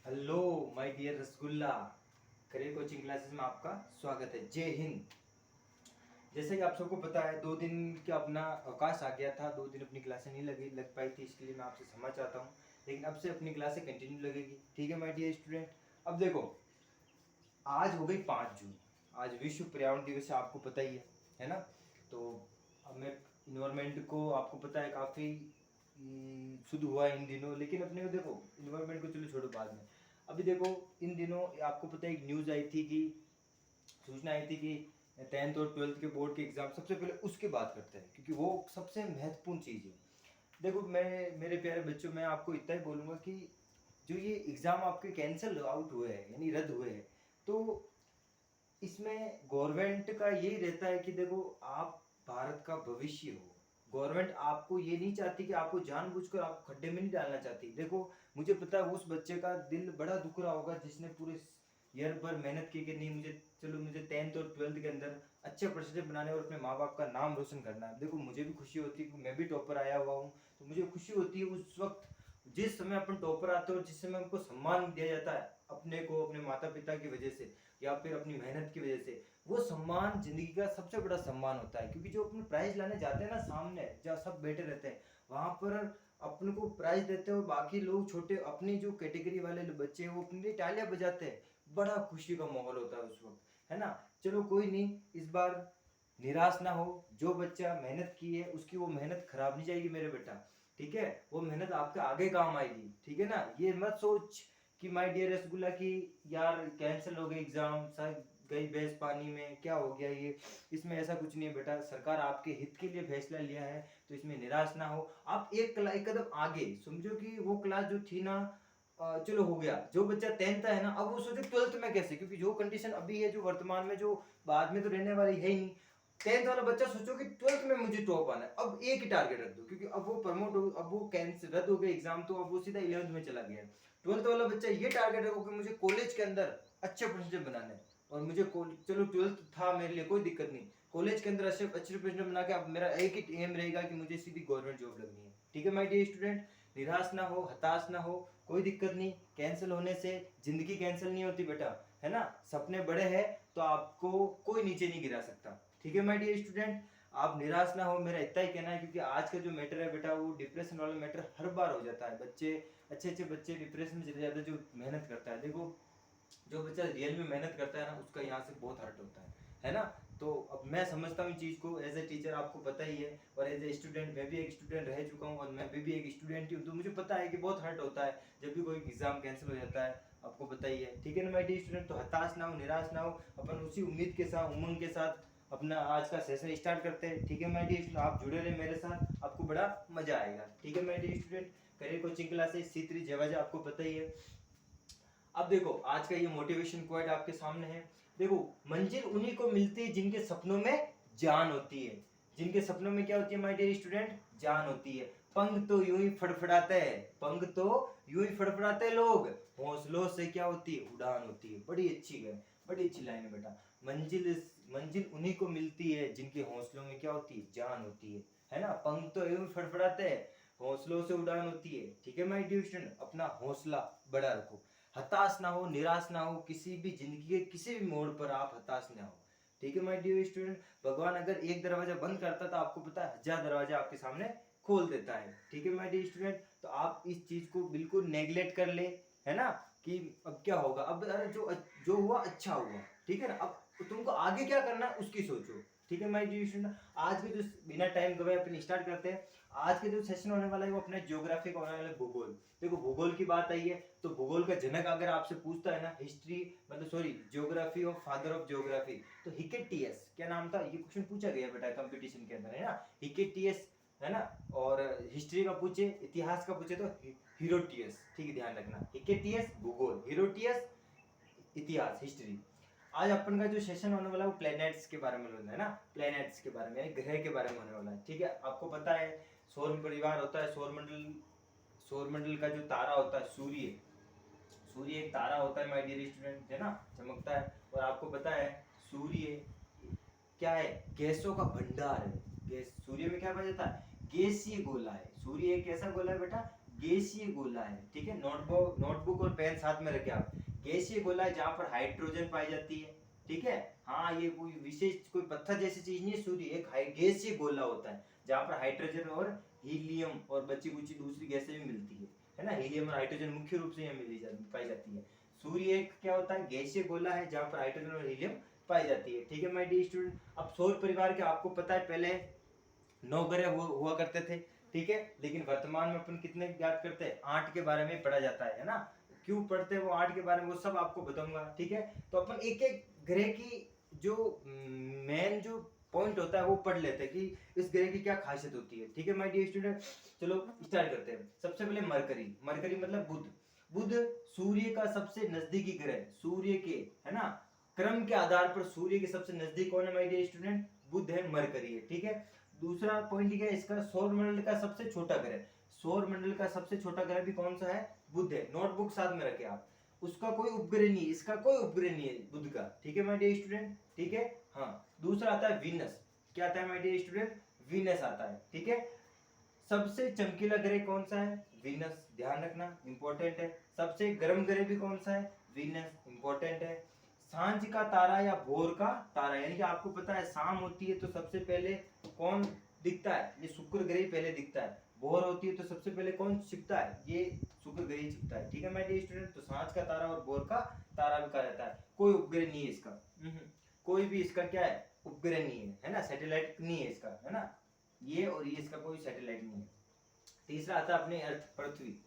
Hello my dear rasgulla. Career coaching classes में आपका स्वागत है। जय हिंद। जैसे कि आप सबको पता है 2 दिन का अपना अवकाश आ गया था, 2 दिन अपनी क्लासें नहीं लग पाई थी, इसके लिए मैं आपसे क्षमा चाहता हूँ। लेकिन अब से अपनी क्लासें कंटिन्यू लगेगी, ठीक है माय डियर स्टूडेंट। अब देखो, आज हो गई 5 जून, आज विश्व पर्यावरण दिवस है, आपको पता ही है ना। तो अब मैं इन्वायरमेंट को, आपको पता है काफ़ी शुद्ध हुआ है इन दिनों। लेकिन अपने को देखो, इन्वायरमेंट को चलो छोड़ो बाद में। अभी देखो, इन दिनों आपको पता है एक न्यूज़ आई थी कि, सूचना आई थी कि 10th और 12th के बोर्ड के एग्जाम, सबसे पहले उसकी बात करते हैं क्योंकि वो सबसे महत्वपूर्ण चीज़ है। देखो, मैं मेरे प्यारे बच्चों, मैं आपको इतना ही बोलूँगा कि जो ये एग्ज़ाम आपके कैंसिल आउट हुए हैं, यानी रद्द हुए हैं, तो इसमें गवर्नमेंट का यही रहता है कि देखो, आप भारत का भविष्य हो। गवर्नमेंट आपको ये नहीं चाहती कि आपको जानबूझकर आप खड्डे में नहीं डालना चाहती। देखो, मुझे पता है उस बच्चे का दिल बड़ा दुख रहा होगा जिसने पूरे ईयर भर मेहनत की कि नहीं, मुझे 10th और 12th के अंदर अच्छे परसेंटेज बनाने और अपने माँ बाप का नाम रोशन करना है। देखो, मुझे भी खुशी होती है कि मैं भी टॉपर आया हुआ हूँ, तो मुझे खुशी होती है उस वक्त जिस समय अपन टॉपर आते हैं और जिस समय हमको सम्मान दिया जाता है अपने को, अपने माता पिता की वजह से या फिर अपनी मेहनत की वजह से। वो सम्मान जिंदगी का सबसे बड़ा सम्मान होता है, क्योंकि जो अपने प्राइज लाने जाते हैं ना, सामने जहाँ सब बैठे रहते हैं वहां पर अपने को प्राइज देते हैं और बाकी लोग छोटे अपनी जो कैटेगरी वाले बच्चे हैं वो अपने लिए तालियां बजाते हैं। बड़ा खुशी का माहौल होता है उस वक्त, है ना। चलो कोई नहीं, इस बार निराश ना हो। जो बच्चा मेहनत की है उसकी वो मेहनत खराब नहीं जाएगी मेरे बेटा, ठीक है। वो मेहनत आपके आगे काम आएगी, ठीक है ना। ये मत सोच कि माय डियर रसगुल्ला की यार कैंसिल हो गई एग्जाम, सब गई भैंस पानी में, क्या हो गया ये। इसमें ऐसा कुछ नहीं है बेटा, सरकार आपके हित के लिए फैसला लिया है, तो इसमें निराश ना हो। आप एक कदम आगे समझो कि वो क्लास जो थी ना, चलो हो गया। जो बच्चा 10th है ना, अब वो सोचे 12th में कैसे, क्योंकि जो कंडीशन अभी है, जो वर्तमान में, जो बाद में तो रहने वाली है ही नहीं। 10th वाला बच्चा सोचो कि 12th में मुझे टॉप आना है, अब एक ही टारगेट रख दो, क्योंकि अब वो प्रमोट हो, अब वो कैंसिल रद्द हो गया एग्जाम, तो अब वो सीधा 11th में चला गया है। 12th वाला बच्चा ये टारगेट रखो कि मुझे कॉलेज के अंदर अच्छे परसेंटेज बनाने हैं, और मुझे चलो 12th था मेरे लिए कोई दिक्कत नहीं, कॉलेज के अंदर अच्छे अच्छे परसेंटेज बना के अब मेरा एक ही एम रहेगा कि मुझे सीधी गवर्नमेंट जॉब लगनी है, ठीक है माय डियर स्टूडेंट। निराश ना हो, हताश ना हो, कोई दिक्कत नहीं। कैंसिल होने से जिंदगी कैंसिल नहीं होती बेटा, है ना। सपने बड़े हैं तो आपको कोई नीचे नहीं गिरा सकता, ठीक है माय डियर स्टूडेंट। आप निराश ना हो, मेरा इतना ही कहना है, क्योंकि आज का जो मैटर है बेटा, वो डिप्रेशन वाला मैटर हर बार हो जाता है। बच्चे, अच्छे अच्छे बच्चे डिप्रेशन में चले जाते हैं जो मेहनत करता है। देखो, जो बच्चा रियल में मेहनत करता है ना, उसका यहाँ से बहुत हर्ट होता है ना। तो अब मैं समझता हूँ चीज़ को, एज ए टीचर आपको पता ही है, और एज ए स्टूडेंट मैं भी एक स्टूडेंट रह चुका हूँ, और मैं भी एक स्टूडेंट ही हूँ, तो मुझे पता है कि बहुत हर्ट होता है जब भी कोई एग्जाम कैंसिल हो जाता है, आपको पता ही है, ठीक है ना माय डियर स्टूडेंट। तो हताश ना हो, निराश ना हो, अपन उसी उम्मीद के साथ, उमंग के साथ अपना आज का सेशन स्टार्ट करते हैं, ठीक है माय डियर स्टूडेंट। आप जुड़े रहे मेरे साथ, आपको बड़ा मजा आएगा, ठीक है my dear student. Career coaching classes C3 जेवाजा, आपको पता ही है। अब देखो, आज का ये मोटिवेशन क्वाइट आपके सामने है। देखो, मंजिल उन्हीं को मिलती है जिनके सपनों में जान होती है। जिनके सपनों में क्या होती है माय डियर स्टूडेंट? जान होती है। पंख तो यूं ही फड़फड़ाते हैं, पंख तो यूं ही फड़फड़ाते हैं लोग, हौसलों से क्या होती है? उड़ान होती है। बड़ी अच्छी है, बड़ी अच्छी लाइन है बेटा। मंजिल मंजिल उन्हीं को मिलती है जिनके हौसलों में क्या होती है? जान होती है ना। पंख तो यूं ही फड़फड़ाते हैं, हौसलों से उड़ान होती है, ठीक है माय डियर स्टूडेंट। अपना हौसला बड़ा रखो, हताश ना हो, निराश ना हो, किसी भी जिंदगी के किसी भी मोड़ पर आप हताश ना हो, ठीक है माय डियर स्टूडेंट। भगवान अगर एक दरवाजा बंद करता तो आपको पता है 1000 दरवाजा आपके सामने खोल देता है, ठीक है माय डियर स्टूडेंट। तो आप इस चीज को बिल्कुल नेग्लेक्ट कर ले, है ना, कि अब क्या होगा, अब अरे जो जो हुआ अच्छा हुआ, ठीक है ना। अब तुमको आगे क्या करना है उसकी सोचो, ठीक है माय डियर स्टूडेंट। आज के जो, बिना टाइम गवाए अपन स्टार्ट करते हैं। आज के जो सेशन होने वाला है वो अपने ज्योग्राफी का होने वाला है, भूगोल। देखो, भूगोल की बात आई है तो भूगोल का जनक अगर आपसे पूछता है ना, हिस्ट्री मतलब सॉरी ज्योग्राफी और फादर ऑफ ज्योग्राफी, तो हिकेटियस क्या नाम था, ये क्वेश्चन पूछा गया बेटा कंपटीशन के अंदर, है ना। हिकेटियस, है ना। और हिस्ट्री का पूछे, इतिहास का पूछे तो हीरोटियस, ठीक है, ध्यान रखना। हिकेटियस भूगोल, हीरोटियस इतिहास हिस्ट्री। आज अपन का जो सेशन होने वाला है वो प्लैनेट्स के बारे में होना है ना, प्लैनेट्स के बारे में, यानी ग्रह के बारे में होने वाला है, ठीक है। आपको पता है सौर परिवार होता है, सौरमंडल, सौरमंडल का जो तारा होता है सूर्य, सूर्य एक तारा होता है माय डियर स्टूडेंट, है ना, चमकता है। और आपको पता है सूर्य क्या है? गैसों का भंडार है। गैस, सूर्य में क्या पाया जाता है? गैसीय गोला है। सूर्य एक ऐसा गोला है बेटा, गैसीय गोला है, ठीक है। नोटबुक और पेन साथ में रखे आप। गैसीय गोला है जहाँ पर हाइड्रोजन पाई जाती है, ठीक है। हाँ, ये कोई विशेष कोई पत्थर जैसी चीज नहीं है, सूर्य एक गैसीय गोला होता है जहाँ पर हाइड्रोजन और हीलियम और बची कुछ दूसरी गैसें भी मिलती है ना। हीलियम और हाइड्रोजन मुख्य रूप से यहाँ पाई जाती है। सूर्य एक क्या होता है, गैसीय गोला है जहाँ पर हाइड्रोजन और हीलियम पाई जाती है, ठीक है माय डियर स्टूडेंट। अब सौर परिवार के आपको पता है पहले 9 ग्रह हुआ करते थे, ठीक है। लेकिन वर्तमान में अपन कितने याद करते हैं, 8 के बारे में पढ़ा जाता है ना। क्यों पढ़ते हैं वो 8 के बारे में, वो सब आपको बताऊंगा, ठीक है। तो अपन एक एक ग्रह की जो मेन जो पॉइंट होता है वो पढ़ लेते हैं कि इस ग्रह की क्या खासियत होती है, ठीक है माय डियर स्टूडेंट। चलो स्टार्ट करते हैं। सबसे पहले मरकरी। मरकरी मतलब बुध। बुध सूर्य का सबसे नजदीकी ग्रह, सूर्य के, है ना, क्रम के आधार पर सूर्य के सबसे नजदीक कौन है माय डियर स्टूडेंट, बुध है, मरकरी है, ठीक है। दूसरा पॉइंट क्या है इसका, सौर मंडल का सबसे छोटा ग्रह। सौर मंडल का सबसे छोटा ग्रह भी कौन सा है, बुध है। नोटबुक साथ में रखे आप। उसका कोई उपग्रह नहीं, इसका कोई उपग्रह नहीं है बुध का, ठीक है माय डियर स्टूडेंट, ठीक है। हाँ, दूसरा आता है वीनस। क्या आता है माय डियर स्टूडेंट, वीनस आता है, ठीक है। सबसे चमकीला ग्रह कौन सा है, वीनस, ध्यान रखना इंपॉर्टेंट है। सबसे गर्म ग्रह भी कौन सा है, वीनस, इंपॉर्टेंट है। सांझ का तारा या भोर का तारा, यानी कि आपको पता है शाम होती है तो सबसे पहले कौन दिखता है, ये शुक्र ग्रह पहले दिखता है। भोर होती है तो सबसे पहले कौन छिपता है, ये शुक्र ग्रह ही छिपता है, ठीक है माय डियर स्टूडेंट। तो सांझ का तारा और भोर का तारा भी कहा जाता है। कोई उपग्रह नहीं है इसका, कोई भी इसका क्या है, उपग्रह नहीं है ना, सैटेलाइट नहीं है इसका, है ना। ये और ये इसका कोई सैटेलाइट नहीं है। तीसरा आता है अपने अर्थ, पृथ्वी,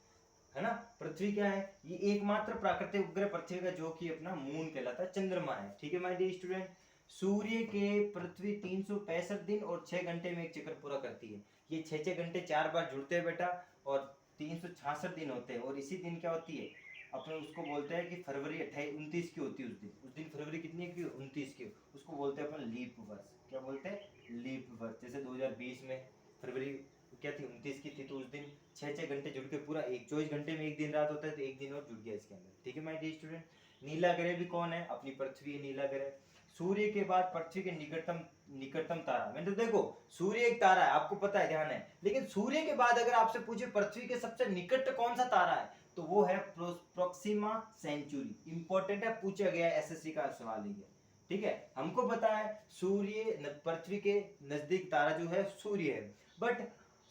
है ना। पृथ्वी क्या है, ये एकमात्र प्राकृतिक उपग्रह पृथ्वी का जो कि अपना मून कहलाता है, चंद्रमा है, ठीक है माय डियर स्टूडेंट। सूर्य के पृथ्वी 365 दिन और 6 घंटे में एक चक्कर पूरा करती है। ये 6 घंटे 4 बार जुड़ते हैं बेटा, और 366 दिन होते हैं। और इसी दिन क्या होती है, अपन उसको बोलते हैं कि फरवरी 29 की होती है उस दिन फरवरी कितनी की, 29 की, उसको बोलते हैं अपन लीप वर्ष। क्या बोलते हैं, लीप वर्ष। जैसे 2020 में फरवरी क्या थी, 29 की थी, तो उस दिन 6 घंटे जुड़ के पूरा 24 घंटे में एक दिन रात होता है, तो एक दिन और जुड़ गया इसके अंदर, ठीक है माय डियर स्टूडेंट। नीला ग्रह भी कौन है, अपनी पृथ्वी है, नीला ग्रह। सूर्य के बाद पृथ्वी के निकटतम तारा, मैं तो देखो सूर्य एक तारा है, आपको पता है, ध्यान है। लेकिन सूर्य के बाद अगर आपसे पूछे पृथ्वी के सबसे निकट कौन सा तारा है, तो वो है प्रोक्सिमा सेंचुरी। इंपॉर्टेंट है, पूछा गया एसएससी का सवाल है, ठीक है। हमको पता है सूर्य पृथ्वी के नजदीक तारा जो है सूर्य है, बट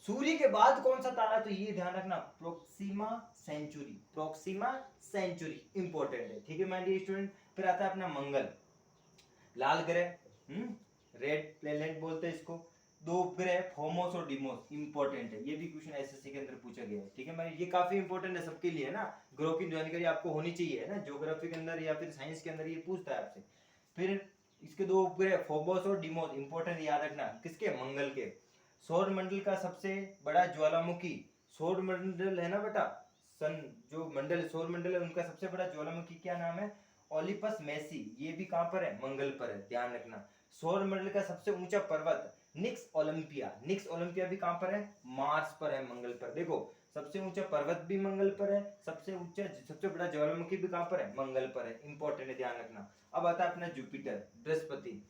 सूर्य के बाद कौन सा तारा, तो ये ध्यान रखना, Proxima Centauri. Proxima Centauri important है, ठीक है माय डियर स्टूडेंट। फिर आता है अपना मंगल, लाल ग्रह, रेड प्लेनेट बोलते हैं इसको। 2 उपग्रह फोमोस और डिमोस, इंपॉर्टेंट है, ये भी क्वेश्चन एसएससी के अंदर पूछा गया है, ठीक है भाई। ये काफी इंपॉर्टेंट है सबके लिए, है ना। ग्रह की जानकारी आपको होनी चाहिए, है ना, ज्योग्राफी के अंदर या फिर साइंस के अंदर ये पूछता है आपसे। फिर इसके 2 उपग्रह फोमोस और डिमोस, इंपॉर्टेंट, याद रखना, किसके, मंगल के। सौर मंडल का सबसे बड़ा ज्वालामुखी, सौर मंडल है ना बेटा, सन जो मंडल सौर मंडल है उनका सबसे बड़ा ज्वालामुखी क्या नाम है, ओलिपस मेसी। ये भी कहां पर है, मंगल पर है, ध्यान रखना। सौर मंडल का सबसे ऊंचा पर्वत निक्स ओलंपिया, निक्स ओलंपिया भी कहां पर है, मार्स पर है, मंगल पर। देखो सबसे ऊंचा पर्वत भी मंगल पर है, सबसे बड़ा ज्वालामुखी भी कहां पर है, मंगल पर है, इंपॉर्टेंट है, ध्यान रखना। अब आता है अपना जुपिटर, बृहस्पति,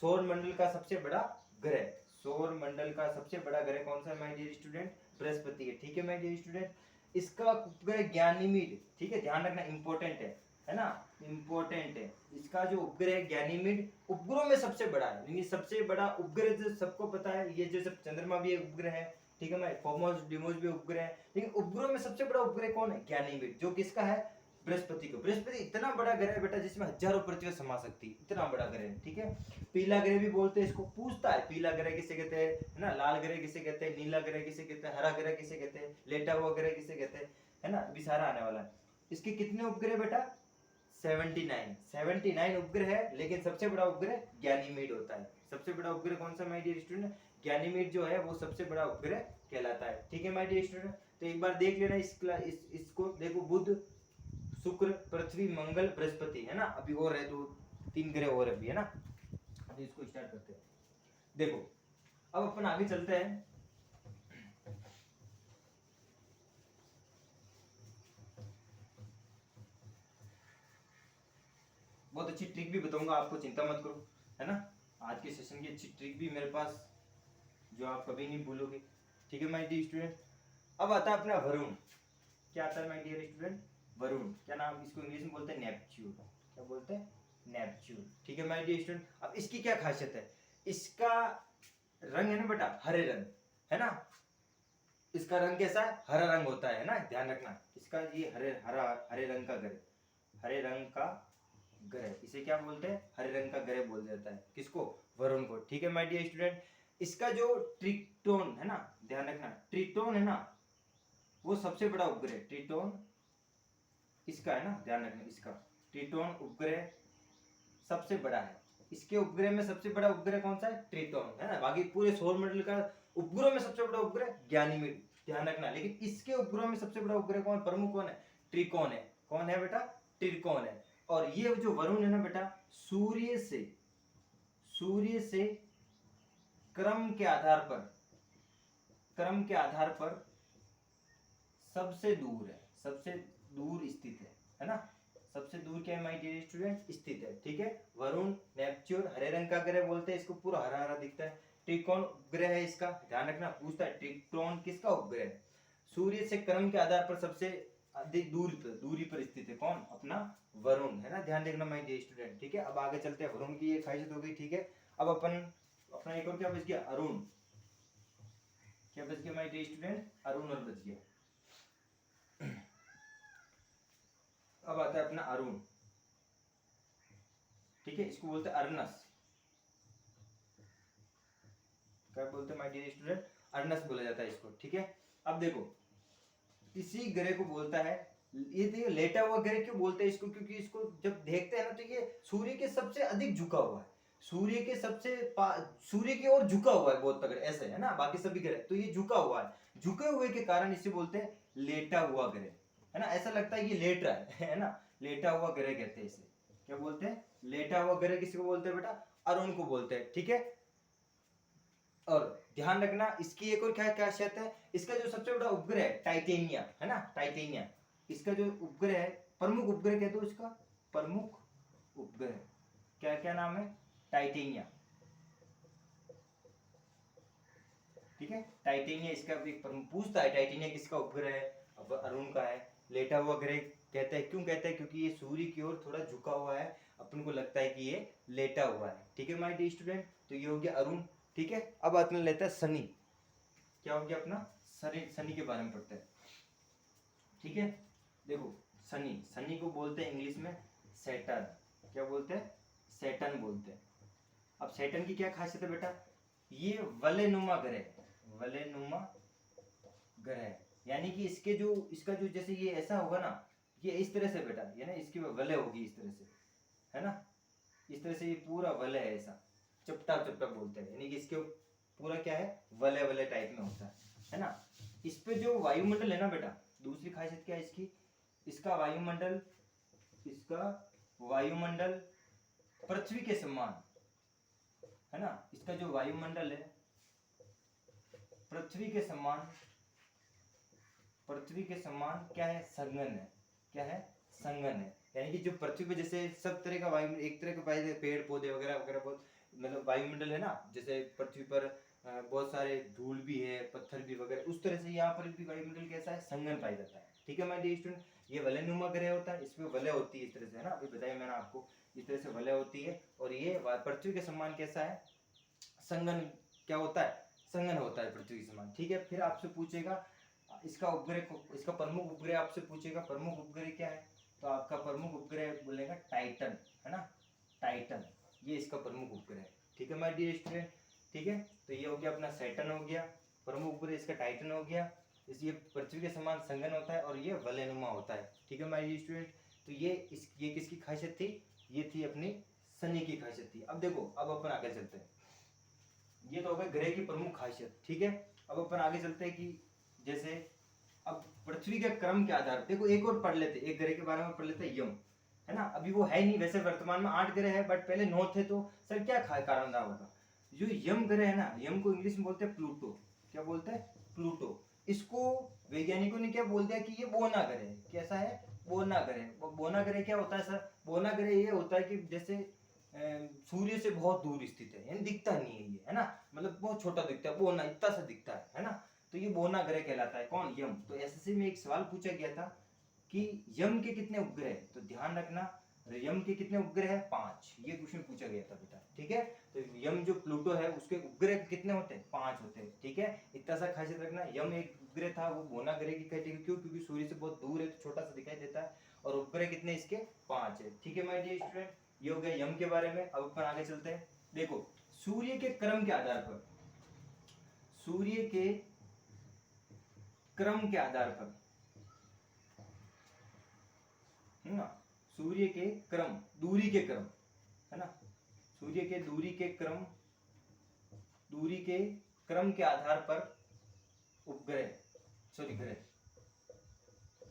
सौर मंडल का सबसे बड़ा ग्रह। सौर मंडल का सबसे बड़ा ग्रह कौन सा है माय डियर स्टूडेंट, बृहस्पति है, ठीक है माय डियर स्टूडेंट। इसका उपग्रह गैनीमीड, ठीक है, ध्यान रखना, इंपॉर्टेंट है ना, इंपॉर्टेंट है। इसका जो उपग्रह है गैनीमीड, उपग्रहों में सबसे बड़ा है, यानी सबसे बड़ा उपग्रह जो सबको पता है, ये जो सब चंद्रमा भी एक उपग्रह है, ठीक है भाई, फोमोस डिमोस भी उपग्रह है, लेकिन उपग्रहों में सबसे बड़ा उपग्रह कौन है, गैनीमीड, जो किसका है, बृहस्पति को। बृहस्पति इतना बड़ा ग्रह है बेटा जिसमें हजारों पृथ्वी समा सकती है, इतना बड़ा ग्रह है, ठीक है। पीला ग्रह भी बोलते हैं इसको, पूछता है पीला ग्रह किसे कहते हैं, है ना, लाल ग्रह किसे कहते हैं, नीला ग्रह किसे कहते हैं, हरा ग्रह किसे कहते हैं, लेटा हुआ ग्रह किसे कहते हैं, है ना, अभी सारा आने वाला है। इसके कितने उपग्रह बेटा, 79 उपग्रह है, लेकिन सबसे बड़ा उपग्रह गैनीमीड होता है। सबसे बड़ा उपग्रह कौन सा माय डियर स्टूडेंट, गैनीमीड जो है वो सबसे बड़ा उपग्रह कहलाता है, ठीक है माय डियर स्टूडेंट। तो एक बार देख लेना इसको देखो, बुध शुक्र पृथ्वी मंगल बृहस्पति, है ना, अभी और है 2-3 ग्रह और अभी, है ना। अभी इसको स्टार्ट करते हैं। देखो अब अपन आगे चलते हैं। बहुत अच्छी ट्रिक भी बताऊंगा आपको, चिंता मत करो, है ना। आज के सेशन की अच्छी ट्रिक भी मेरे पास जो आप कभी नहीं भूलोगे, ठीक है माय डियर स्टूडेंट। अब आता है अपना वरुण। क्या आता है माय डियर स्टूडेंट? वरुण। क्या नाम, इसको इंग्लिश में बोलते हैं नेपच्यून। क्या बोलते हैं? नेपच्यून। ठीक है माय डियर स्टूडेंट। अब इसकी क्या खासियत है? इसका रंग है ना बेटा हरे रंग, है ना। इसका रंग कैसा है? हरा रंग होता है ना, ध्यान रखना। इसका ये हरे रंग का ग्रह, हरे रंग का ग्रह, इसे क्या बोलते हैं? हरे रंग का ग्रह बोल जाता है। किसको? वरुण को। ठीक है माय डियर स्टूडेंट। इसका जो ट्रिटोन है ना, ध्यान रखना, ट्रिटोन है ना, वो सबसे बड़ा उपग्रह। ट्रिटोन इसका है ना, ध्यान रखना, इसका ट्रिटोन उपग्रह सबसे बड़ा है। इसके उपग्रह में सबसे बड़ा उपग्रह कौन सा है? ट्रिटोन, है ना। बाकी पूरे सौर मंडल का उपग्रह में सबसे बड़ा उपग्रह गैनीमेड, ध्यान रखना। लेकिन इसके उपग्रह में सबसे बड़ा उपग्रह कौन, प्रमुख कौन है? त्रिकोण है। कौन है बेटा? त्रिकोण है। और ये जो वरुण है ना बेटा, सूर्य से क्रम के आधार पर सबसे दूर है, सबसे दूर स्थित है ना। सबसे दूर क्या है माय डियर स्टूडेंट? स्थित है। ठीक है। वरुण, नेपच्यून, हरे रंग का ग्रह बोलते हैं इसको, पूरा हरा हरा दिखता है। त्रिकोण उपग्रह है इसका, ध्यान रखना, पूछता है त्रिकोण किसका उपग्रह है? सूर्य से क्रम के आधार पर सबसे अधिक दूरी पर स्थित है। कौन? अपना वरुण, है ना। ध्यान देखना माय डियर स्टूडेंट। ठीक है। अब आगे चलते हैं। वरुण की ये खासियत हो गई। ठीक है। अब अपना एक और क्या बच गया? अरुण। क्या बच गया माय डियर स्टूडेंट? अरुण और बच गया। अब आता है अपना अरुण। ठीक है। इसको बोलते हैं अरनस। क्या बोलते हैं माय डियर स्टूडेंट? अरनस बोला जाता है इसको। ठीक है। अब देखो, इसी ग्रह को बोलता है, ये देखिए लेटा हुआ ग्रह क्यों बोलते हैं इसको? क्योंकि इसको जब देखते हैं ना तो ये सूर्य के सबसे अधिक झुका हुआ है, सूर्य की ओर झुका हुआ है बहुत तगड़े, ऐसे है ना। बाकी सभी ग्रह तो ये झुका हुआ है, झुके हुए के कारण इसे बोलते हैं लेटा हुआ ग्रह, है ना। ऐसा लगता है कि लेट रहा है ना। लेटा हुआ ग्रह कहते हैं इसे। क्या बोलते हैं? लेटा हुआ ग्रह किसको बोलते हैं बेटा? अरुण को बोलते हैं। ठीक है। और ध्यान रखना, इसकी एक और क्या खासियत है? इसका जो सबसे बड़ा उपग्रह है टाइटेनिया, है ना, टाइटेनिया। इसका जो उपग्रह है, प्रमुख उपग्रह कह दो इसका, प्रमुख उपग्रह क्या क्या नाम है? टाइटेनिया। ठीक है। टाइटेनिया इसका भी पूछता है, टाइटेनिया किसका उपग्रह है? अब अरुण का है। लेटा हुआ ग्रह कहते हैं, क्यों कहते हैं? क्योंकि ये सूर्य की ओर थोड़ा झुका हुआ है, अपन को लगता है कि ये लेटा हुआ है। ठीक है माय डियर स्टूडेंट। तो ये हो गया अरुण। ठीक है। अब अपना लेता है शनि। क्या हो गया अपना? शनि के बारे में पढ़ते हैं। ठीक है। देखो, शनि को बोलते हैं इंग्लिश में सैटर्न। क्या बोलते हैं? सैटर्न बोलते हैं। अब सैटर्न की क्या खासियत है बेटा? ये वलयनुमा ग्रह है, वलयनुमा ग्रह, यानी कि इसका जो जैसे ये ऐसा होगा ना, ये इस तरह से बेटा, ये ना इसकी वलय होगी इस तरह से, है ना। इस तरह से ये पूरा वलय है, ऐसा चपटा चपटा बोलते हैं, यानी कि इसके पूरा क्या है? वलय वलय टाइप में होता है ना। इस पे जो वायुमंडल है ना बेटा, दूसरी खासियत क्या है इसकी? इसका वायुमंडल पृथ्वी के समान, है ना। इसका जो वायुमंडल है पृथ्वी के समान क्या है? संघन है। क्या है? संघन है। यानी कि जो पृथ्वी पे जैसे सब तरह का वायु, एक तरह के पेड़ पौधे वगैरह वगैरह, बहुत मतलब वायुमंडल है ना, जैसे पृथ्वी पर बहुत सारे धूल भी है, पत्थर भी वगैरह, उस तरह से यहाँ पर भी वायुमंडल कैसा है? संघन पाया जाता है। ठीक है माय डियर स्टूडेंट। ये वलयनुमा ग्रह होता है, इसमें वलय होती है इस तरह से, है ना, अभी बताया मैंने आपको, इस तरह से वलय होती है। और ये पृथ्वी के समान कैसा है? संघन। क्या होता है? संघन होता है पृथ्वी के समान। ठीक है। फिर आपसे पूछेगा इसका प्रमुख उपग्रह आपसे पूछेगा, प्रमुख उपग्रह क्या है? तो आपका प्रमुख उपग्रह बोलेगा टाइटन, है ना, टाइटन, ये इसका प्रमुख उपग्रह है। ठीक है माय डियर स्टूडेंट। ठीक है। तो ये हो गया अपना सैटर्न हो गया, प्रमुख उपग्रह इसका टाइटन हो गया। ये पृथ्वी के समान संघन होता है और ये वलयनुमा होता है। ठीक है माय डियर स्टूडेंट। तो ये किसकी खासियत थी? ये थी अपनी शनि की खासियत थी। अब देखो, अब अपन आगे चलते हैं। ये तो हो गए ग्रह की प्रमुख खासियत। ठीक है। अब अपन आगे चलते हैं कि जैसे अब पृथ्वी के क्रम के आधार, देखो एक और पढ़ लेते, एक ग्रह के बारे में पढ़ लेते हैं, यम, है ना। अभी वो है नहीं, वैसे वर्तमान में 8 ग्रह है, बट पहले 9 थे, तो सर क्या कारण रहा होगा? जो यम ग्रह है ना, यम को इंग्लिश में बोलते हैं प्लूटो। क्या बोलते हैं? प्लूटो। इसको वैज्ञानिकों ने क्या बोल दिया कि ये बोना ग्रह है। कैसा है? बोना ग्रह। बोना ग्रह क्या होता है सर? बोना ग्रह ये होता है कि जैसे सूर्य से बहुत दूर स्थित है, यानी दिखता नहीं है ये, है ना, मतलब बहुत छोटा दिखता है, बोना इतना सा दिखता है ना। तो ये बोना ग्रह कहलाता है। कौन? यम। तो एसएससी में एक सवाल पूछा गया था कि यम के कितने उपग्रह, तो ध्यान रखना यम के कितने उपग्रह है? 5। ये क्वेश्चन पूछा गया था बेटा, ठीक है। तो यम जो प्लूटो है उसके उपग्रह कितने होते हैं? 5 होते हैं, ठीक है। इतना सा खासियत रखना, यम एक उपग्रह था, वो बोना ग्रह की कैटेगरी, क्यों? क्योंकि सूर्य से बहुत दूर है तो छोटा सा दिखाई देता है, और उपग्रह कितने इसके? 5 है, ठीक है माय डियर स्टूडेंट। ये हो गया यम के बारे में। अब अपन आगे चलते हैं। देखो सूर्य के क्रम के आधार पर, सूर्य के क्रम के आधार पर, है ना, सूर्य के क्रम, दूरी के क्रम, है ना, सूर्य के दूरी के क्रम, दूरी के क्रम के आधार पर उपग्रह, सॉरी ग्रह,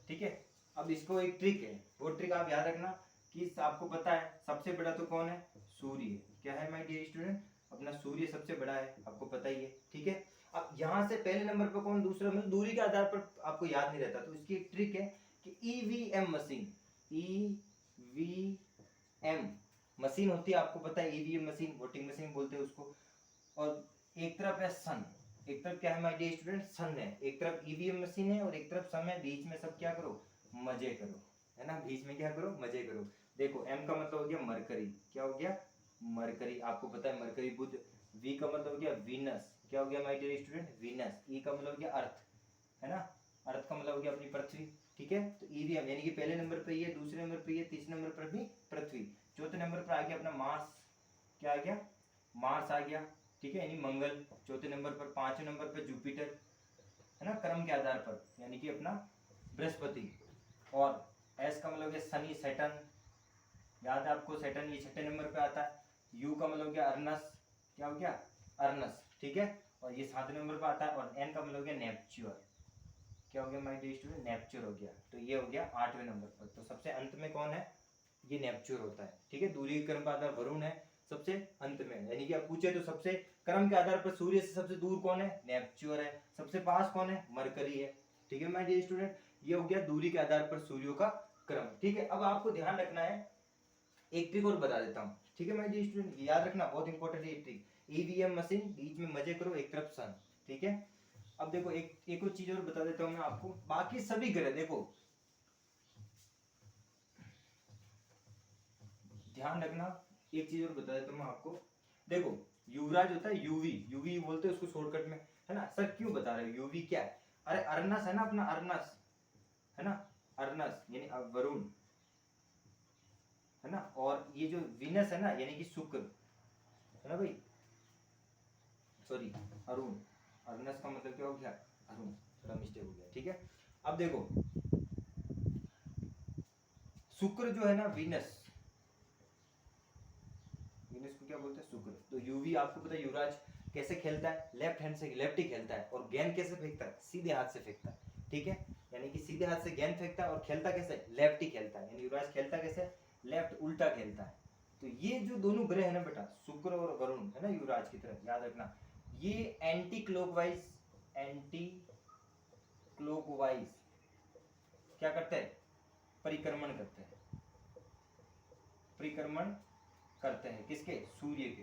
ठीक है। अब इसको एक ट्रिक है, वो ट्रिक आप याद रखना कि आपको पता है सबसे बड़ा तो कौन है? सूर्य। क्या है माय डियर स्टूडेंट? अपना सूर्य सबसे बड़ा है, आपको पता ही है, ठीक है। अब यहाँ से पहले नंबर पर कौन, दूसरा, मतलब दूरी के आधार पर आपको याद नहीं रहता, तो इसकी एक ट्रिक है कि ईवीएम मशीन, ईवीएम मशीन होती है, आपको पता है ईवीएम मशीन, वोटिंग मशीन बोलते हैं उसको। और एक तरफ है सन, एक तरफ क्या है माय डियर स्टूडेंट? सन है। एक तरफ ईवीएम मशीन है और एक तरफ सन है, बीच में सब क्या करो? मजे करो, है ना, बीच में क्या करो? मजे करो। देखो एम का मतलब हो गया मरकरी, क्या हो गया? मरकरी, आपको पता है मरकरी बुध। वी का मतलब हो गया वीनस, क्या हो गया माय डियर स्टूडेंट? वीनस। ई का मतलब हो गया अर्थ, है ना, अर्थ का मतलब हो गया अपनी पृथ्वी, ठीक है। तो ईवीएम यानी कि पहले नंबर पे ये, दूसरे नंबर पे ये, तीसरे नंबर पर भी पृथ्वी, चौथे नंबर पर आ गया अपना मार्स, क्या आ गया? मार्स आ गया, ठीक है, यानी मंगल। चौथे नंबर पर, पांचवें नंबर पर जुपिटर, है ना, क्रम के आधार पर, यानी कि अपना बृहस्पति। और एस का मतलब है शनि, सैटर्न, याद है आपको सैटर्न, ये छठे नंबर पे आता है। यू का मतलब क्या? अर्नस, क्या हो गया? अर्नस, ठीक है, और ये 7वें नंबर पे आता है। और एन का मतलब हो गया नेपच्यूर, क्या हो गया माय डियर स्टूडेंट? नेपच्यूर हो गया। तो ये हो गया 8वें नंबर पर। तो सबसे अंत में कौन है? ये नेपच्यूर होता है, ठीक है। दूरी के क्रम का आधार वरुण है सबसे अंत में, यानी कि आप पूछे तो सबसे क्रम के आधार पर सूर्य से सबसे दूर कौन है? नेपच्यूर है। सबसे पास कौन है? मरकरी है, ठीक है माय डियर स्टूडेंट। ये हो गया दूरी के आधार पर सूर्यों का क्रम, ठीक है। अब आपको ध्यान रखना है, एक ट्रिक और बता देता हूँ, ठीक है माय डियर स्टूडेंट, याद रखना, बहुत इंपॉर्टेंट है ये ट्रिक। ईवीएम मशीन, बीच में मजे करो, एक तरफ सन, ठीक है। अब देखो एक और चीज और बता देता हूँ मैं आपको, बाकी सभी ग्रह, देखो ध्यान रखना, एक चीज और बता देता हूँ मैं आपको। देखो युवराज होता है, यूवी, यूवी बोलते हैं उसको शॉर्टकट में, है ना। सर क्यों बता रहे हो यूवी क्या है? अरे अर्नस है ना अपना, अर्नस, है ना, अर्नस यानी वरुण, है ना। और ये जो वीनस है ना, यानी कि शुक्र, है ना भाई, सॉरी अरुण, अर्नस का मतलब क्या हो गया? अरुण, थोड़ा मिस्टेक हो गया, ठीक है। अब देखो शुक्र जो है ना, वीनस, वीनस को क्या बोलते हैं? शुक्र। तो यूवी आपको पता है युवराज कैसे खेलता है? लेफ्ट हैंड से, लेफ्ट ही खेलता है। और गेंद कैसे फेंकता है? सीधे हाथ से फेंकता है, ठीक है, यानी कि सीधे हाथ से गेंद फेंकता है। और खेलता कैसे? लेफ्ट ही खेलता है, यानी युवराज खेलता कैसे? लेफ्ट, उल्टा खेलता है। तो ये जो दोनों ग्रह है ना बेटा, शुक्र और वरुण, है ना, युवराज की तरह, याद रखना, ये एंटी क्लॉकवाइज, एंटी क्लॉकवाइज क्या करते हैं? परिक्रमण करते हैं, परिक्रमण करते हैं, किसके? सूर्य के।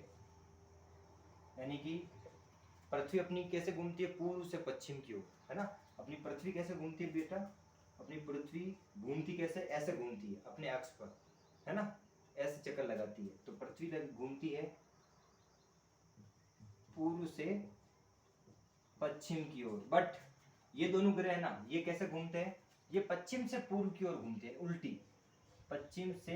यानी कि पृथ्वी अपनी कैसे घूमती है? पूर्व से पश्चिम की ओर, है ना। अपनी पृथ्वी कैसे घूमती है बेटा? अपनी पृथ्वी घूमती कैसे? ऐसे घूमती है अपने अक्ष पर, है ना, ऐसे चक्कर लगाती है। तो पृथ्वी घूमती है पूर्व से पश्चिम की ओर। बट ये दोनों ग्रह है ना, ये कैसे घूमते हैं? ये पश्चिम से पूर्व की ओर घूमते हैं, उल्टी, पश्चिम से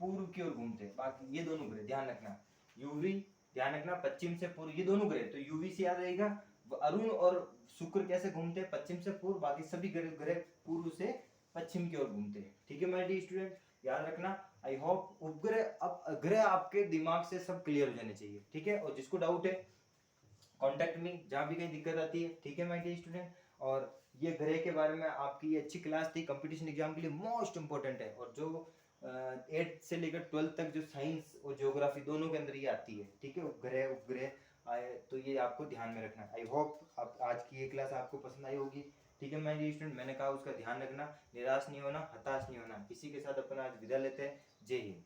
पूर्व की ओर घूमते हैं। बाकी ये दोनों ग्रह ध्यान रखना, यूवी, ध्यान रखना, पश्चिम से पूर्व, ये दोनों ग्रह, तो यूवी से याद रहेगा। अरुण और शुक्र कैसे घूमते हैं? पश्चिम से पूर्व। बाकी सभी ग्रह पूर्व से पश्चिम की ओर घूमते हैं, ठीक है माय डियर स्टूडेंट, याद रखना। आई होप उपग्रह, अब ग्रह आपके दिमाग से सब क्लियर हो जाने चाहिए, ठीक है। और जिसको डाउट है कॉन्टेक्ट में, जहाँ भी कहीं दिक्कत आती है, ठीक है माय डियर स्टूडेंट। और ये ग्रह के बारे में आपकी ये अच्छी क्लास थी, कंपटीशन एग्जाम के लिए मोस्ट इंपॉर्टेंट है। और जो 8 से लेकर 12 तक जो साइंस और ज्योग्राफी दोनों के अंदर ये आती है, ठीक है, उपग्रह उपग्रह आए, तो ये आपको ध्यान में रखना। आई होप आप आज की ये क्लास आपको पसंद आई होगी, ठीक है माय डियर स्टूडेंट। मैंने कहा उसका ध्यान रखना, निराश नहीं होना, हताश नहीं होना। इसी के साथ अपन आज विदा लेते हैं। जय हिंद।